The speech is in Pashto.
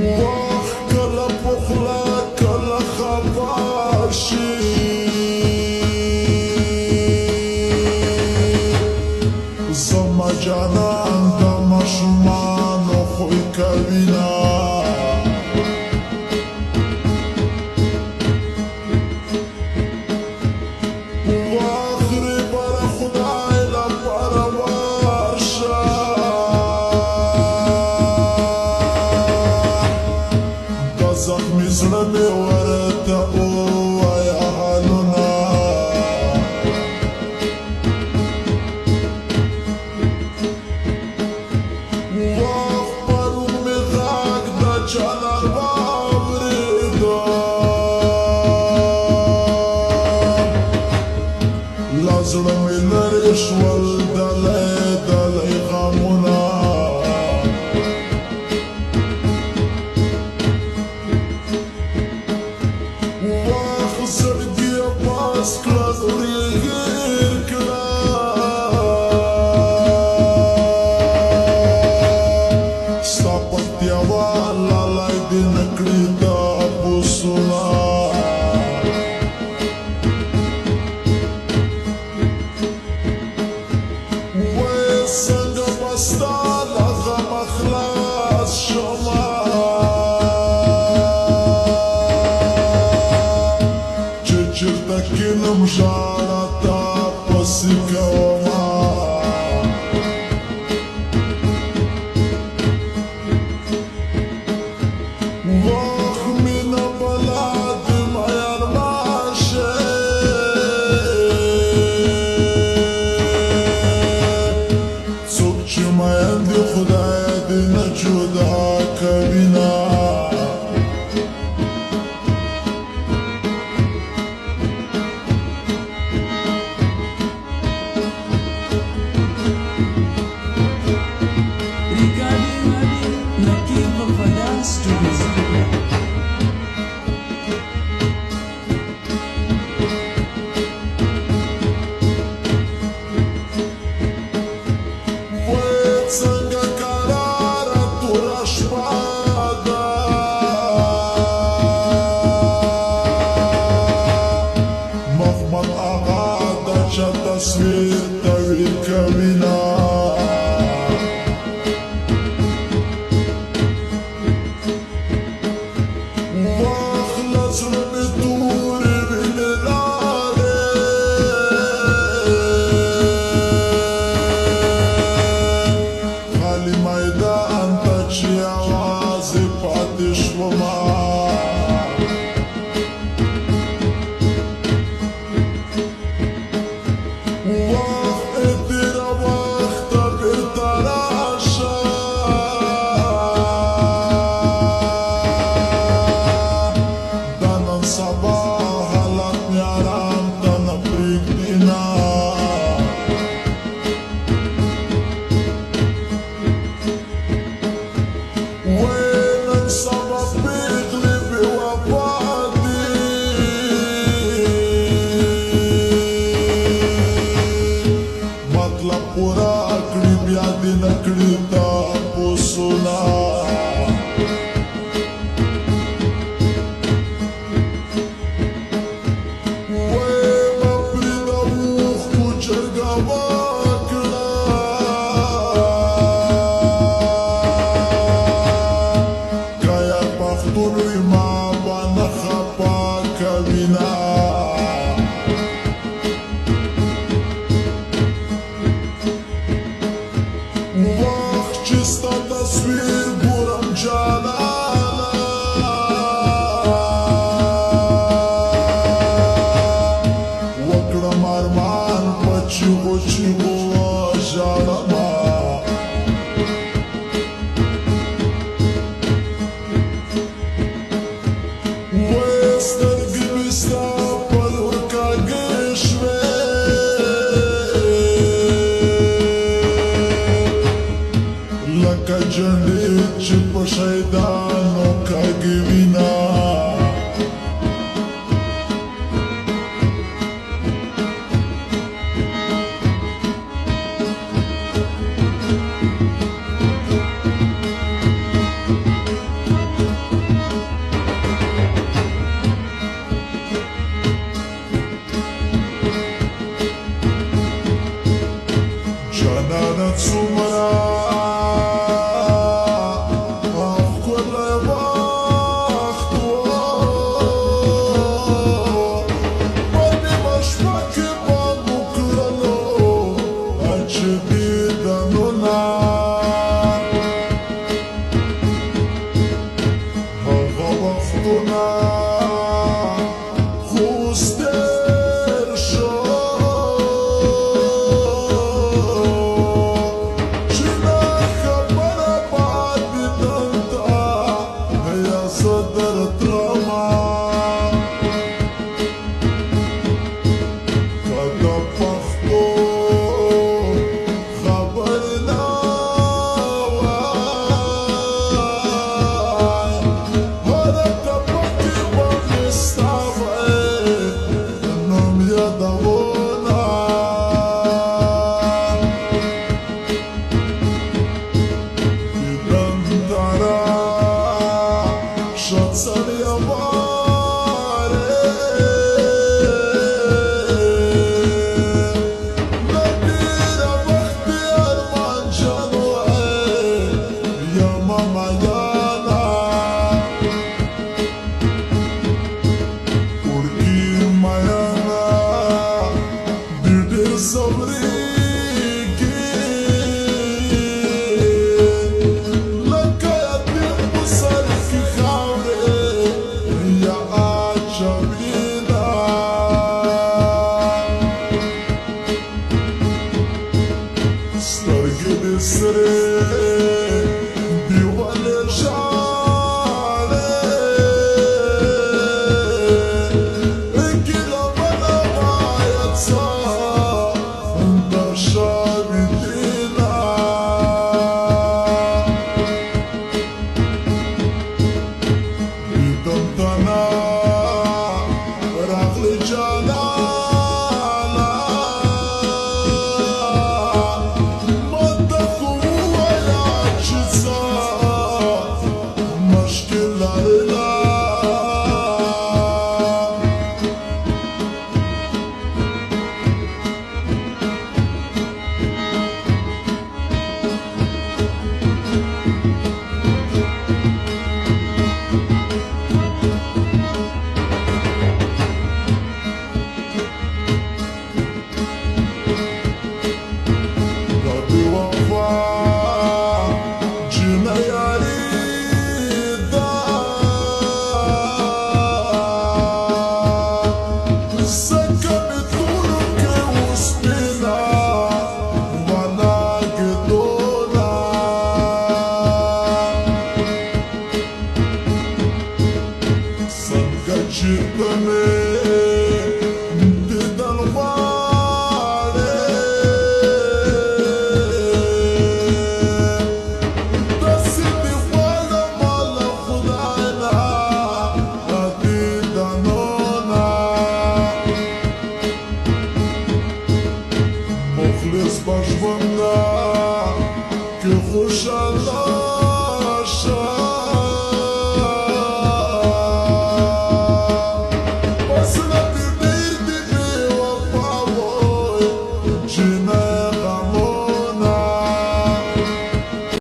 وخ کله پخلا کله خبر شي زما جانان د ماشومانو خوی کوینه زخمی زړه مې ورته ووایه حالونه وخت پرون مې غږ د جانان واورېده له زړه مې لرې شول دلی دلی غمونه چرته کینم ژاړه تا پسې کومه وخت مینه بلا د میان راشي څوک چې میان د خدای دې نه جدا کوینه تصویر تویر کوینه وخت له زړه مې تورې وینې لاړې خالي میدان ته چې یوازې پاتې شومه پورا کړي بیا دې نکړي تاسوونه وایمه پرېږده اوښکو جرګه وکړه که یا پښتون وي ما به نه خفه کوینه ستا تصویر ګورم جانانه وکړم ارمان په چیغو چیغو ژاړمه وایه سترګې مې ستا په لور کږې شوې لکه جنډې چې په شهیدانو کږې وینه خوشحاله